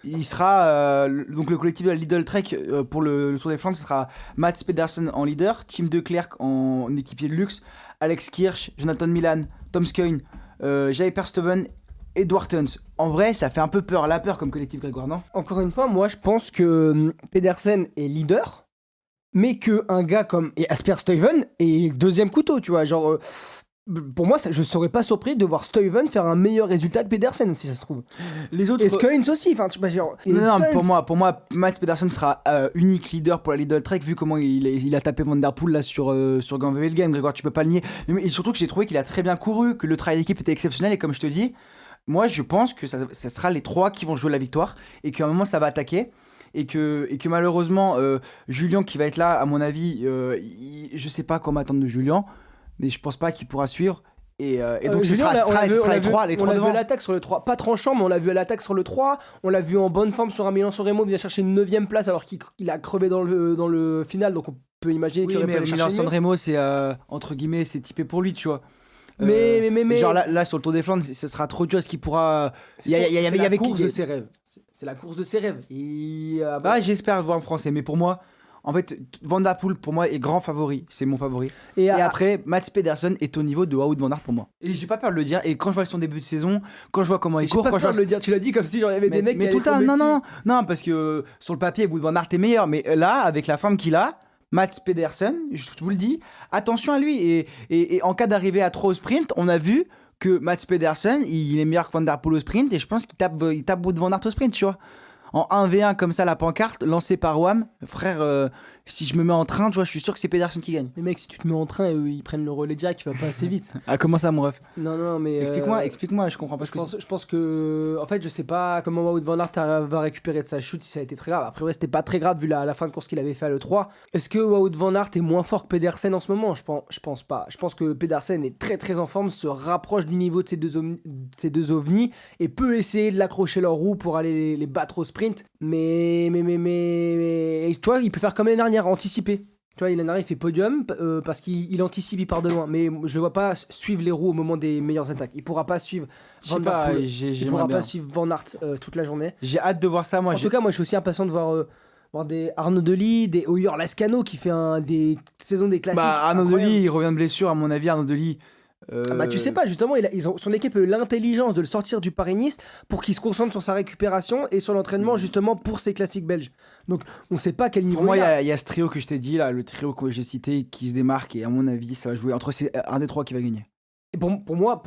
B: Il sera donc le collectif de la Lidl Trek pour le Tour des Flandres, ce sera Mats Pedersen en leader, Tim De Clercq en équipier de luxe, Alex Kirch, Jonathan Milan, Tom Skøyen, Jasper Stuyven, Edward Theuns. En vrai, ça fait un peu peur, la peur comme collectif, Grégoire, non?
C: Encore une fois, moi je pense que Pedersen est leader, mais qu'un gars comme Jasper Stuyven est deuxième couteau, tu vois, genre. Pour moi, je serais pas surpris de voir Stuyven faire un meilleur résultat que Pedersen, si ça se trouve.
B: Les autres.
C: Et Skøyen aussi, enfin, tu vois, genre.
B: Non, pour moi, Mats Pedersen sera unique leader pour la Lidl Trek, vu comment il a tapé Van Der Poel là sur Grand Wevelgem. Grégoire, tu peux pas le nier. Mais surtout que j'ai trouvé qu'il a très bien couru, que le travail d'équipe était exceptionnel, et comme je te dis, moi je pense que ça sera les 3 qui vont jouer la victoire, et qu'à un moment ça va attaquer. Et que malheureusement, Julien qui va être là, à mon avis, je sais pas quoi m'attendre de Julien. Mais je pense pas qu'il pourra suivre. Et donc ce sera les 3
C: on l'a vu
B: devant.
C: à l'attaque sur le 3. Pas tranchant, mais on l'a vu à l'attaque sur le 3. On l'a vu en bonne forme sur un Milan-San Remo. Il vient chercher une 9ème place alors qu'il a crevé dans le final. Donc on peut imaginer qu'il aurait pu aller chercher
B: Milan-San Remo, c'est entre guillemets, c'est typé pour lui, tu vois.
C: Mais
B: genre là sur le Tour des Flandres, ce sera trop dur. Est-ce qu'il pourra...
C: Il y avait course de ses rêves. C'est la course de ses rêves.
B: J'espère voir un Français. Mais pour moi... En fait, Van Der Poel, pour moi, est grand favori. C'est mon favori. Et après, Mats Pedersen est au niveau de Wout van Aert pour moi. Et j'ai pas peur de le dire. Et quand je vois son début de saison, quand je vois comment il court...
C: J'ai pas peur de le dire. Tu l'as dit comme si il y avait des mecs qui
B: tout le temps,
C: non,
B: non, parce que sur le papier, Wout van Aert est meilleur. Mais là, avec la forme qu'il a, Mats Pedersen, je vous le dis, attention à lui. Et en cas d'arrivée à 3 au sprint, on a vu que Mats Pedersen, il est meilleur que Van Der Poel au sprint. Et je pense qu'il tape Wout van Aert au sprint, tu vois. En 1v1 comme ça, la pancarte lancée par WAM, frère, si je me mets en train, tu vois, je suis sûr que c'est Pedersen qui gagne.
C: Mais mec, si tu te mets en train et ils prennent le relais direct, tu vas pas assez vite.
B: Ah, comment ça, mon ref?
C: Non, mais.
B: Explique-moi, je comprends pas
C: je pense que. En fait, je sais pas comment Wout van Aert va récupérer de sa chute, si ça a été très grave. Après, ouais, c'était pas très grave vu la fin de course qu'il avait fait à l'E3. Est-ce que Wout van Aert est moins fort que Pedersen en ce moment? Je pense pas. Je pense que Pedersen est très très en forme, se rapproche du niveau de ces deux ovnis et peut essayer de l'accrocher leur roue pour aller les battre au sprint. Mais tu vois, il peut faire comme l'année dernière, anticiper. Tu vois, l'année dernière, il fait podium parce qu'il anticipe, il part de loin. Mais je le vois pas suivre les roues au moment des meilleures attaques. Il pourra pas suivre Van Der Poel. Il pourra pas suivre Van Aert toute la journée.
B: J'ai hâte de voir ça, moi.
C: En tout cas, moi, je suis aussi impatient de voir des Arnaud Delis, des Oyer Lascano qui fait des saisons des classiques.
B: Arnaud Delis, il revient de blessure, à mon avis. Arnaud Delis.
C: Tu sais pas, justement, son équipe a eu l'intelligence de le sortir du Paris-Nice pour qu'il se concentre sur sa récupération et sur l'entraînement justement pour ses classiques belges. Donc on sait pas quel niveau.
B: Pour moi, il y a ce trio que je t'ai dit là, le trio que j'ai cité qui se démarque et à mon avis, ça va jouer entre c'est un des 3 qui va gagner.
C: Et pour moi,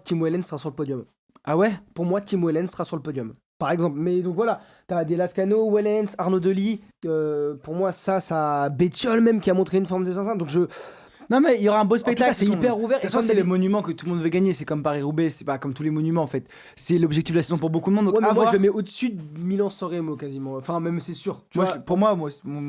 C: Tim Wellens sera sur le podium.
B: Ah ouais?
C: Pour moi, Tim Wellens sera sur le podium. Par exemple, mais donc voilà, t'as des Lascano, Wellens, Arnaud Delis. Pour moi, ça, Bétiol même qui a montré une forme de 500. Donc
B: Non mais il y aura un beau
C: En tout cas,
B: spectacle.
C: c'est hyper ouvert.
B: Et ça, c'est les monuments que tout le monde veut gagner. C'est comme Paris-Roubaix, c'est pas comme tous les monuments en fait. C'est l'objectif de la saison pour beaucoup de monde. Donc
C: Ouais, mais
B: à
C: moi
B: voir.
C: je le mets au-dessus de Milan-San Remo quasiment. Enfin, même c'est sûr. Tu
B: Moi,
C: vois,
B: pour moi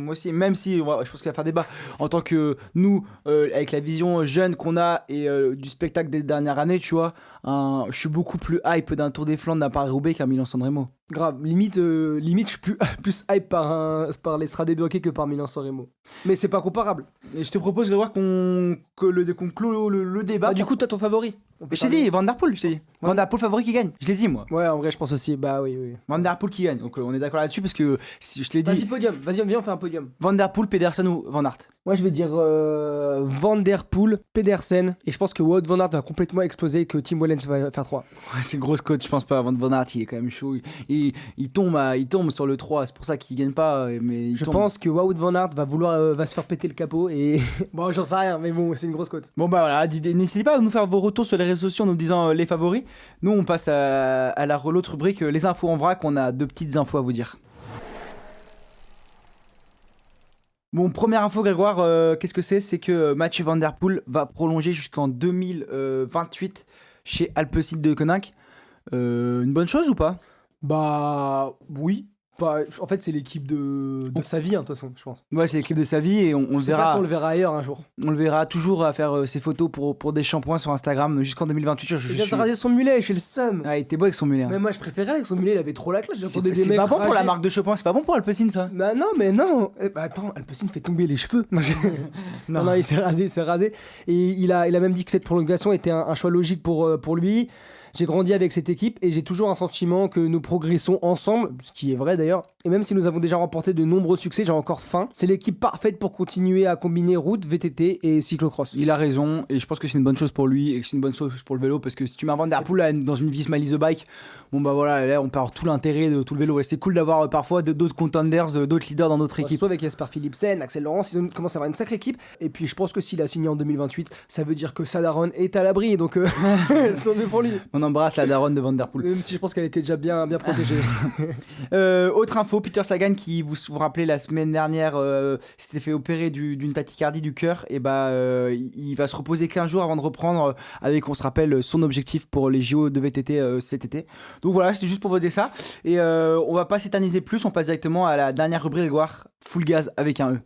B: aussi, même si je pense qu'il va faire débat, en tant que nous, avec la vision jeune qu'on a et du spectacle des dernières années, tu vois, je suis beaucoup plus hype d'un Tour des Flandres d'un Paris-Roubaix qu'un Milan-San Remo.
C: grave. Limite, je suis plus hype par l'Estrade Bianchi que par Milan-San Remo. Mais c'est pas comparable.
B: Et je te propose de voir qu'on clôt le débat.
C: Bah, du coup, t'as ton favori. On peut
B: je t'ai
C: parler.
B: dit, Van Der Poel, je t'ai dit.
C: Ouais.
B: Van Der Poel favori qui gagne, je l'ai dit moi.
C: Ouais, en vrai, je pense aussi. Bah oui, oui.
B: Van Der Poel qui gagne, donc on est d'accord là-dessus parce que si je te l'ai
C: Vas-y,
B: dit,
C: podium. Vas-y, viens, on fait un podium.
B: Van Der Poel, Pedersen ou Van Aert.
C: Moi, je vais dire Van Der Poel, Pedersen. Et je pense que Wout Van Aert va complètement exploser et que Tim Wellens va faire 3.
B: Ouais, c'est une grosse cote, je pense pas. Van Aert, il est quand même chaud. Il tombe sur le 3, c'est pour ça qu'il gagne pas. Mais il
C: Je
B: tombe.
C: pense que Wout Van Aert va se faire péter le capot et. Bon, j'en sais rien, mais bon, c'est une grosse cote.
B: Bon bah voilà, n'hésitez pas à nous faire vos retours sur les réseaux sociaux en nous disant les favoris. Nous on passe à l'autre rubrique, les infos en vrac, on a 2 petites infos à vous dire. Bon, première info Grégoire, qu'est-ce que c'est? C'est que Mathieu Van Der Poel va prolonger jusqu'en 2028 chez Alpecin de Koninck. Une bonne chose ou pas?
C: Bah, oui. Bah, en fait, c'est l'équipe de sa vie, hein, de toute façon, je pense.
B: Ouais, c'est l'équipe de sa vie et on le
C: Je sais pas
B: verra.
C: si on le verra ailleurs un jour.
B: On le verra toujours à faire ses photos pour des shampoings sur Instagram jusqu'en 2028.
C: Il vient de raser son mulet, j'ai le seum.
B: Ah, il était beau avec son mulet. Hein.
C: Mais moi, je préférais avec son mulet, il avait trop la classe.
B: C'est
C: J'entendais des
B: c'est
C: mecs
B: pas bon pour la
C: rager.
B: marque de shampoing, c'est pas bon pour Alpecin ça.
C: Bah non, mais non. Bah attends, Alpecin fait tomber les cheveux. Non, il s'est rasé. Et il a même dit que cette prolongation était un choix logique pour lui. J'ai grandi avec cette équipe et j'ai toujours un sentiment que nous progressons ensemble, ce qui est vrai d'ailleurs. Et même si nous avons déjà remporté de nombreux succès, j'ai encore faim. C'est l'équipe parfaite pour continuer à combiner route, VTT et cyclocross.
B: Il a raison et je pense que c'est une bonne chose pour lui et que c'est une bonne chose pour le vélo parce que si tu mets un Van Der Poel là, dans une vie Smiley the Bike, bon bah voilà, là on perd tout l'intérêt de tout le vélo. Et c'est cool d'avoir parfois d'autres contenders, d'autres leaders dans notre équipe.
C: Surtout avec Jasper Philipsen, Axel Laurence, ils commencent à avoir une sacrée équipe. Et puis je pense que s'il a signé en 2028, ça veut dire que Sadaron est à l'abri. Donc tant mieux pour lui.
B: On embrasse la daronne de Van Der Poel.
C: Même si je pense qu'elle était déjà bien protégée.
B: Autre info, Peter Sagan qui vous rappelez la semaine dernière s'était fait opérer d'une tachycardie du cœur et il va se reposer 15 jours avant de reprendre avec, on se rappelle, son objectif pour les JO de VTT cet été. Donc voilà, c'était juste pour vous dire ça et on va pas s'éterniser plus, on passe directement à la dernière rubrique Grégoire, Full Gaz avec un E.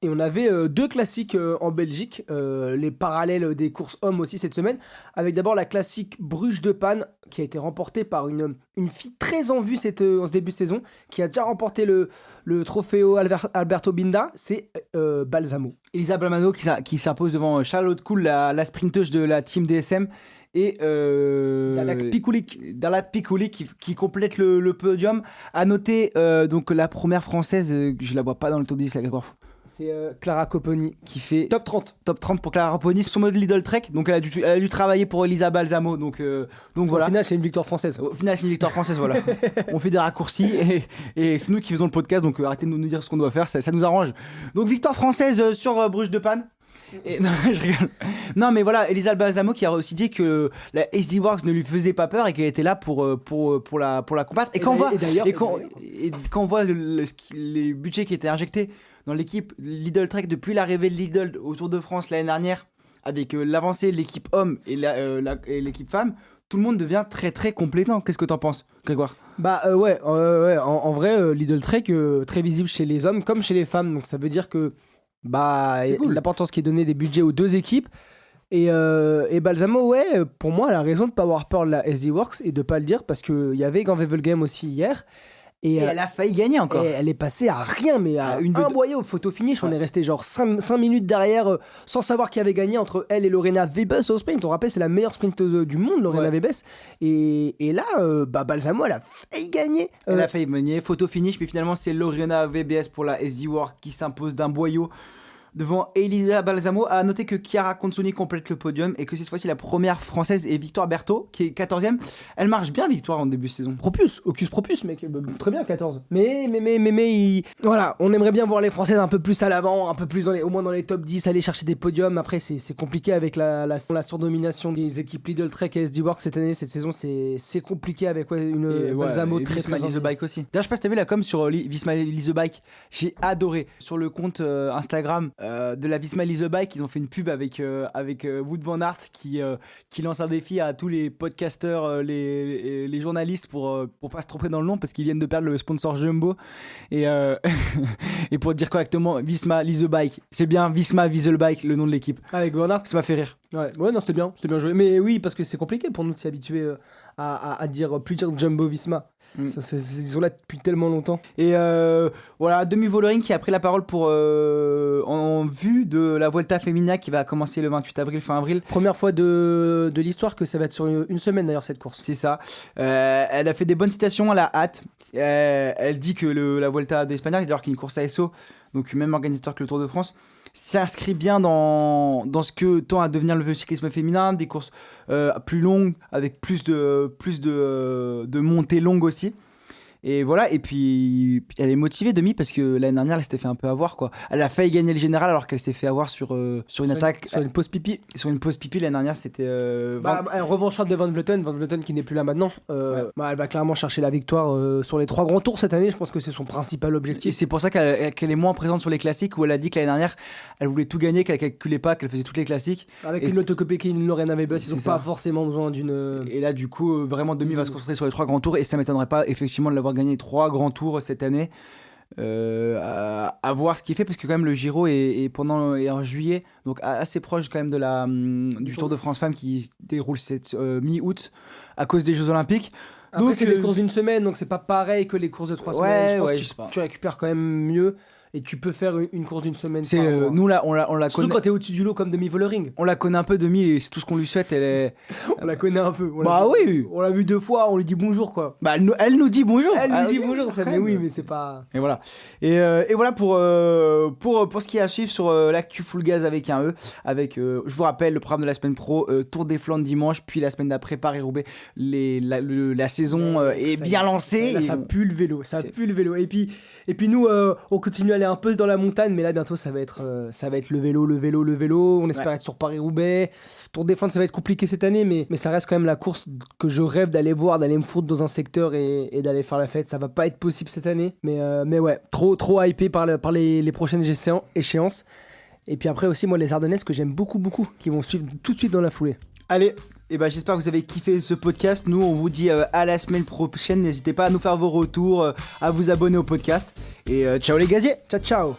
C: Et on avait 2 classiques en Belgique, les parallèles des courses hommes aussi cette semaine, avec d'abord la classique Bruges de Panne, qui a été remportée par une fille très en vue en ce début de saison, qui a déjà remporté le Trofeo Alberto Binda, c'est Balsamo.
B: Elisa Blamano qui s'impose devant Charlotte Kool, la sprinteuse de la team DSM. Et
C: Dalat
B: Pikulik qui complète le podium. À noter donc la première française, je la vois pas dans le top 10 là, Grégoire.
C: C'est Clara Copponi
B: Qui fait
C: top 30
B: pour Clara Copponi sur son mode Lidl Trek, donc elle a dû travailler pour Elisa Balsamo, donc voilà.
C: Au final, c'est une victoire française.
B: Au final, c'est une victoire française, voilà. On fait des raccourcis et c'est nous qui faisons le podcast, donc arrêtez de nous dire ce qu'on doit faire, ça nous arrange. Donc victoire française sur Bruges de Panne. Et, non, je rigole. Non, mais voilà, Elisa Balsamo qui a aussi dit que la SD Works ne lui faisait pas peur et qu'elle était là pour la combattre. Et quand on voit les budgets qui étaient injectés dans l'équipe Lidl Trek depuis l'arrivée de Lidl au Tour de France l'année dernière, avec l'avancée de l'équipe homme et l'équipe femme, tout le monde devient très très complétant. Qu'est-ce que t'en penses, Grégoire?
C: Bah ouais, en vrai, Lidl Trek très visible chez les hommes comme chez les femmes, donc ça veut dire que
B: C'est cool.
C: l'importance qui est donnée des budgets aux 2 équipes. Et Balsamo, ouais, pour moi, elle a raison de ne pas avoir peur de la SD Works et de ne pas le dire parce qu'il y avait Game aussi hier.
B: Et elle a failli gagner encore.
C: Et elle est passée à rien, mais à un boyau. Photo finish, on est resté genre 5 minutes derrière sans savoir qui avait gagné entre elle et Lorena Wiebes au sprint. On rappelle, c'est la meilleure sprinteuse du monde, Lorena Wiebes. Et là, Balsamo, elle a failli gagner.
B: Elle a failli gagner. Photo finish, mais finalement, c'est Lorena Wiebes pour la SD Works qui s'impose d'un boyau. devant Elisa Balsamo. À noter que Chiara Consoni complète le podium et que cette fois-ci la première française est Victoire Berthaud qui est 14e. Elle marche bien Victoire en début de saison.
C: Propius, Ocus Propius, mec, très bien 14. Mais voilà, on aimerait bien voir les Françaises un peu plus à l'avant, un peu plus au moins dans les top 10, aller chercher des podiums. Après c'est compliqué avec la surdomination des équipes Lidl Trek et SD Works cette année, cette saison c'est compliqué avec une Balsamo très
B: Visma
C: très
B: Lease the Bike aussi. D'ailleurs je sais pas si t'as vu la com sur Visma Lease the Bike, j'ai adoré. Sur le compte Instagram de la Visma Lease the Bike, ils ont fait une pub avec Wout van Aert qui lance un défi à tous les podcasteurs, les journalistes pour pas se tromper dans le nom parce qu'ils viennent de perdre le sponsor Jumbo et et pour dire correctement Visma Lease the Bike, c'est bien Visma Lease the Bike le nom de l'équipe.
C: avec Van Aert.
B: Ça m'a fait rire.
C: Ouais, non, c'était bien joué. Mais oui, parce que c'est compliqué pour nous de s'y habituer à dire Jumbo Visma. Ils sont là depuis tellement longtemps.
B: Et voilà, Demi Vollering qui a pris la parole pour en vue de la Vuelta Femina qui va commencer le 28 avril, fin avril.
C: Première fois de l'histoire que ça va être sur une semaine d'ailleurs cette course.
B: C'est ça. Elle a fait des bonnes citations, elle a hâte. Elle dit que la Vuelta d'Espagne, d'ailleurs qui est une course ASO, donc même organisateur que le Tour de France, s'inscrit bien dans ce que tend à devenir le cyclisme féminin, des courses plus longues, avec plus de montées longues aussi. Et voilà, et puis elle est motivée Demi parce que l'année dernière elle s'était fait un peu avoir quoi. Elle a failli gagner le général alors qu'elle s'est fait avoir sur une attaque.
C: Sur une pause pipi.
B: Sur une pause pipi l'année dernière c'était...
C: Elle revanchard de Van Vleuten qui n'est plus là maintenant. Elle va clairement chercher la victoire sur les 3 grands tours cette année, je pense que c'est son principal objectif.
B: Et c'est pour ça qu'elle est moins présente sur les classiques où elle a dit que l'année dernière elle voulait tout gagner, qu'elle calculait pas, qu'elle faisait toutes les classiques.
C: Avec une Lotto-Kopecky, une Lorena Weibus, ils n'ont pas forcément besoin d'une...
B: Et là du coup vraiment Demi va se concentrer sur les 3 grands tours et ça m'étonnerait pas effectivement de l'avoir gagné 3 grands tours cette année. À voir ce qu'il fait parce que quand même le Giro est en juillet, donc assez proche quand même du Tour de France Femmes qui déroule cette mi-août à cause des Jeux Olympiques.
C: Après
B: donc
C: c'est les courses d'une semaine, donc c'est pas pareil que les courses de 3 semaines. Je pense que tu récupères quand même mieux et tu peux faire une course d'une semaine.
B: Nous là on la
C: surtout
B: connaît.
C: quand t'es au-dessus du lot comme Demi Vollering.
B: On la connaît un peu Demi et c'est tout ce qu'on lui souhaite.
C: On la connaît un peu.
B: Oui.
C: On l'a vu 2 fois, on lui dit bonjour quoi.
B: Bah elle nous dit bonjour.
C: Elle nous dit bonjour, ça mais oui, mais c'est pas.
B: Et voilà. Et voilà pour ce qui est à suivre sur l'actu Full Gaz avec un E. Avec je vous rappelle le programme de la semaine pro, Tour des Flandres dimanche, puis la semaine d'après Paris-Roubaix. La saison est bien lancée.
C: Là, ça pue le vélo, Et puis nous, on continue à aller un peu dans la montagne, mais là bientôt ça va être le vélo. On espère être sur Paris-Roubaix. Tour des Flandres, ça va être compliqué cette année, mais ça reste quand même la course que je rêve d'aller voir, d'aller me foutre dans un secteur et d'aller faire la fête. Ça va pas être possible cette année, mais ouais, trop hypé par les prochaines échéances. Et puis après aussi, moi, les Ardennaises que j'aime beaucoup, qui vont suivre tout de suite dans la foulée.
B: Allez, j'espère que vous avez kiffé ce podcast. Nous, on vous dit à la semaine prochaine. N'hésitez pas à nous faire vos retours, à vous abonner au podcast. Et ciao les gaziers.
C: Ciao.